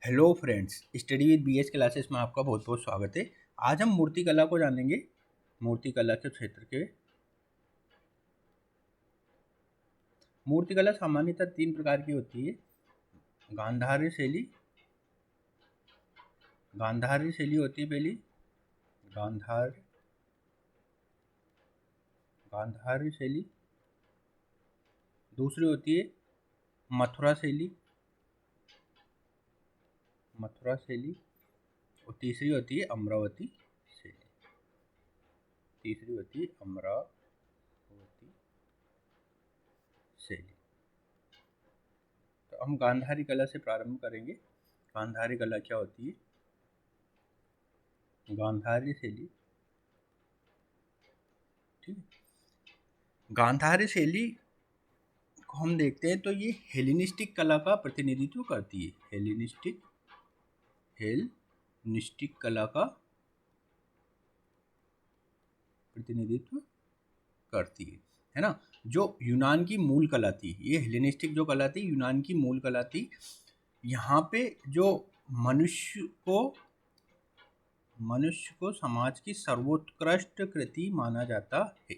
Hello friends, study with BH classes में आपका बहुत बहुत स्वागत है। आज हम मूर्ति कला को जानेंगे। मूर्ति कला के क्षेत्र के मूर्ति कला सामान्यतः तीन प्रकार की होती है। गांधार्य शैली, गांधार्य शैली होती है पहली। गांधार्य गांधार्य शैली। दूसरी होती है मथुरा शैली, मथुरा शैली। और तीसरी होती है अमरावती शैली। तीसरी होती है अमरावती शैली। तो हम गांधारी कला से प्रारंभ करेंगे। गांधारी कला क्या होती है? गांधारी शैली, ठीक है। गांधारी शैली को हम देखते हैं तो ये हेलेनिस्टिक कला का प्रतिनिधित्व करती है। हेलेनिस्टिक कला का प्रतिनिधित्व करती है ना। जो यूनान की मूल कला थी, ये हेलेनिस्टिक जो कला थी यूनान की मूल कला थी। यहाँ पे जो मनुष्य को समाज की सर्वोत्कृष्ट कृति माना जाता है।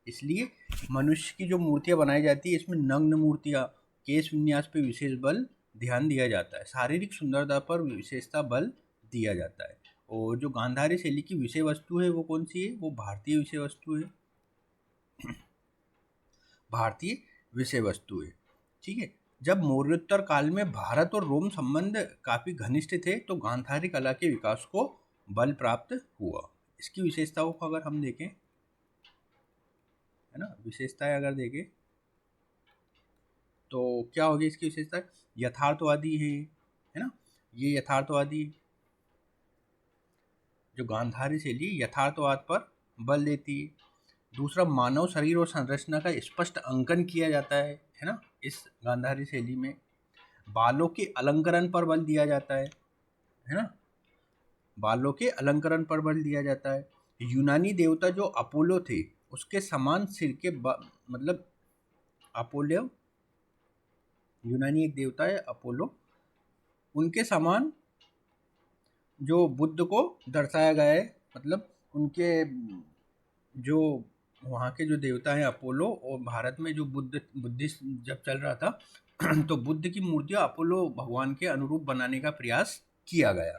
इसलिए मनुष्य की जो मूर्तियां बनाई जाती है, इसमें नग्न मूर्तियां, केश विन्यास पे विशेष बल ध्यान दिया जाता है। शारीरिक सुंदरता पर विशेषता बल दिया जाता है। और जो गांधारी शैली की विषय वस्तु है वो कौन सी है? वो भारतीय विषय वस्तु है। भारतीय विषय वस्तु है, ठीक है। जब मौर्योत्तर काल में भारत और रोम संबंध काफी घनिष्ठ थे तो गांधारी कला के विकास को बल प्राप्त हुआ। इसकी विशेषताओं को अगर हम देखें, है ना, विशेषताएं अगर देखें तो क्या होगी इसकी विशेषता? यथार्थवादी है ना। ये यथार्थवादी, जो गांधारी शैली यथार्थवाद पर बल देती है। दूसरा, मानव शरीर और संरचना का स्पष्ट अंकन किया जाता है ना, इस गांधारी शैली में। बालों के अलंकरण पर बल दिया जाता है ना। बालों के अलंकरण पर बल दिया जाता है। यूनानी देवता जो अपोलो थे, उसके समान सिर के मतलब अपोलो, यूनानी एक देवता है अपोलो, उनके समान जो बुद्ध को दर्शाया गया है। मतलब उनके जो वहाँ के जो देवता हैं अपोलो, और भारत में जो बुद्धिस्ट जब चल रहा था तो बुद्ध की मूर्तियाँ अपोलो भगवान के अनुरूप बनाने का प्रयास किया गया,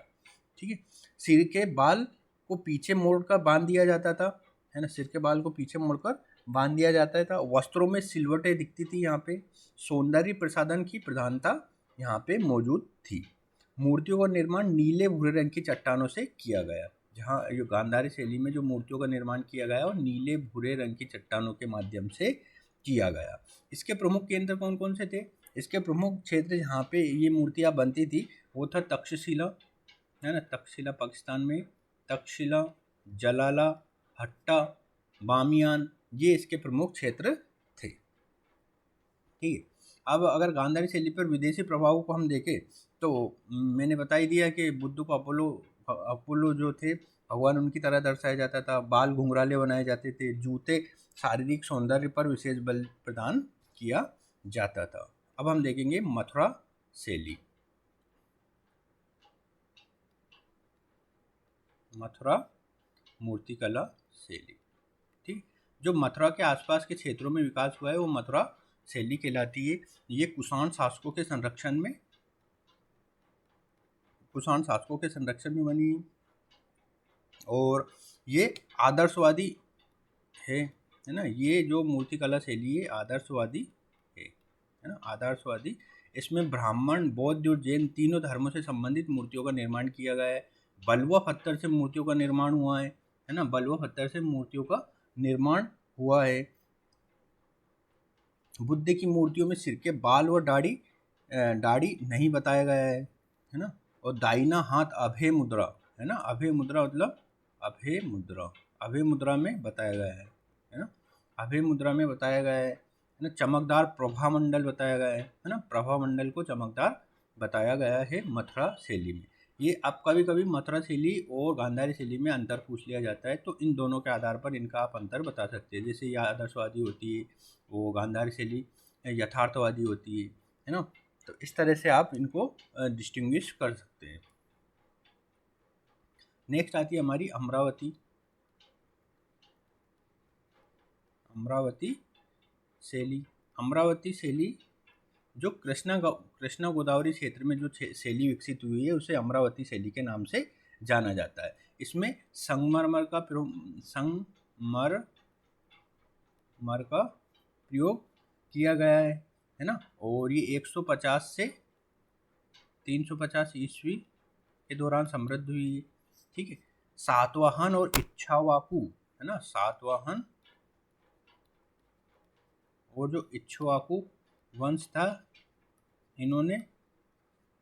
ठीक है। सिर के बाल को पीछे मोड़कर बांध दिया जाता था, है ना। सिर के बाल को पीछे मोड़कर बांध दिया जाता था। वस्त्रों में सिलवटें दिखती थी। यहाँ पे सौंदर्य प्रसाधन की प्रधानता यहाँ पे मौजूद थी। मूर्तियों का निर्माण नीले भूरे रंग की चट्टानों से किया गया। जहाँ जो गांधारी शैली में जो मूर्तियों का निर्माण किया गया और नीले भूरे रंग की चट्टानों के माध्यम से किया गया। इसके प्रमुख केंद्र कौन कौन से थे? इसके प्रमुख क्षेत्र जहाँ पे ये मूर्तियाँ बनती थी वो था तक्षशिला, है ना। तक्षशिला पाकिस्तान में, तक्षशिला, जलाला, हट्टा, बामियान, ये इसके प्रमुख क्षेत्र थे, ठीक है। अब अगर गांधारी शैली पर विदेशी प्रभाव को हम देखें तो मैंने बता ही दिया कि बुद्ध को अपोलो जो थे भगवान, उनकी तरह दर्शाया जाता था। बाल घुंघराले बनाए जाते थे। जूते शारीरिक सौंदर्य पर विशेष बल प्रदान किया जाता था। अब हम देखेंगे मथुरा शैली। मथुरा मूर्तिकला शैली, ठीक। जो मथुरा के आसपास के क्षेत्रों में विकास हुआ है वो मथुरा शैली कहलाती है। ये कुषाण शासकों के संरक्षण में बनी है। और ये आदर्शवादी है ना। ये जो मूर्तिकला शैली है आदर्शवादी है ना, आदर्शवादी। इसमें ब्राह्मण, बौद्ध और जैन तीनों धर्मों से संबंधित मूर्तियों का निर्माण किया गया है। बलुआ पत्थर से मूर्तियों का निर्माण हुआ है ना। बलुआ पत्थर से मूर्तियों का निर्माण हुआ है। बुद्ध की मूर्तियों में सिर के बाल व दाढ़ी नहीं बताया गया है ना। और दाहिना हाथ अभय मुद्रा, है ना। अभय मुद्रा मतलब अभय मुद्रा में बताया गया है ना। अभय मुद्रा में बताया गया है ना। चमकदार प्रभामंडल बताया गया है ना। प्रभामंडल को चमकदार बताया गया है मथुरा शैली में। ये अब कभी कभी मथुरा शैली और गांधारी शैली में अंतर पूछ लिया जाता है, तो इन दोनों के आधार पर इनका आप अंतर बता सकते हैं। जैसे ये आदर्शवादी होती है, वो गांधारी शैली यथार्थवादी होती है ना। तो इस तरह से आप इनको डिस्टिंग्विश कर सकते हैं। नेक्स्ट आती है हमारी अमरावती शैली। अमरावती शैली जो कृष्णा गोदावरी क्षेत्र में जो शैली विकसित हुई है उसे अमरावती शैली के नाम से जाना जाता है। इसमें संगमरमर का प्रयोग किया गया है ना। और ये 150 से 350 ईस्वी के दौरान समृद्ध हुई है। ठीक है। सातवाहन और इक्ष्वाकु है ना, सातवाहन और जो इक्ष्वाकु वंश था, इन्होंने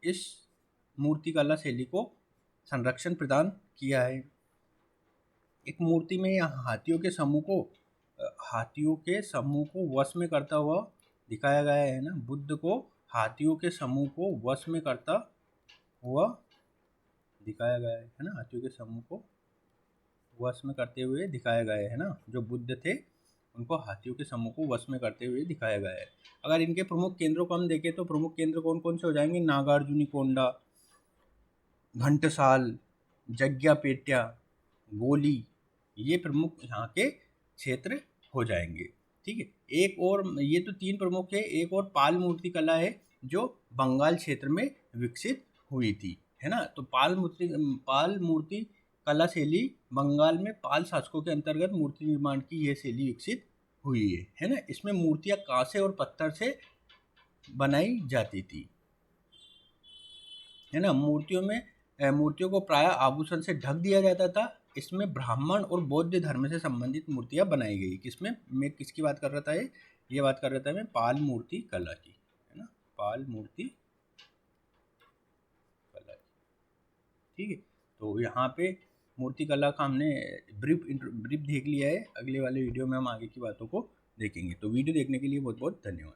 इस मूर्तिकला शैली को संरक्षण प्रदान किया है। एक मूर्ति में हाथियों के समूह को वश में करता हुआ दिखाया गया है ना। बुद्ध को हाथियों के समूह को वश में करता हुआ दिखाया गया है ना। हाथियों के समूह को वश में करते हुए दिखाया गया है ना। जो बुद्ध थे उनको हाथियों के समूह को वश में करते हुए दिखाया गया है। अगर इनके प्रमुख केंद्रों को हम देखें तो प्रमुख केंद्र कौन कौन से हो जाएंगे? नागार्जुनिकोंडा, घंटसाल, जग्गियापेट्या, गोली, ये प्रमुख यहाँ के क्षेत्र हो जाएंगे। ठीक है। एक और, ये तो 3 प्रमुख है, एक और पाल मूर्ति कला है जो बंगाल क्षेत्र में विकसित हुई थी, है ना। तो पाल मूर्ति कला शैली बंगाल में पाल शासकों के अंतर्गत मूर्ति निर्माण की यह शैली विकसित हुई है ना। इसमें मूर्तियां कांसे और पत्थर से बनाई जाती थी, है ना। मूर्तियों को प्रायः आभूषण से ढक दिया जाता था। इसमें ब्राह्मण और बौद्ध धर्म से संबंधित मूर्तियां बनाई गई। मैं किसकी बात कर रहा था? ये बात कर रहा था मैं पाल मूर्ति कला की, है ना, पाल मूर्ति कला की। ठीक है। तो यहाँ पे मूर्ति कला का हमने ब्रीफ देख लिया है। अगले वाले वीडियो में हम आगे की बातों को देखेंगे। तो वीडियो देखने के लिए बहुत बहुत धन्यवाद।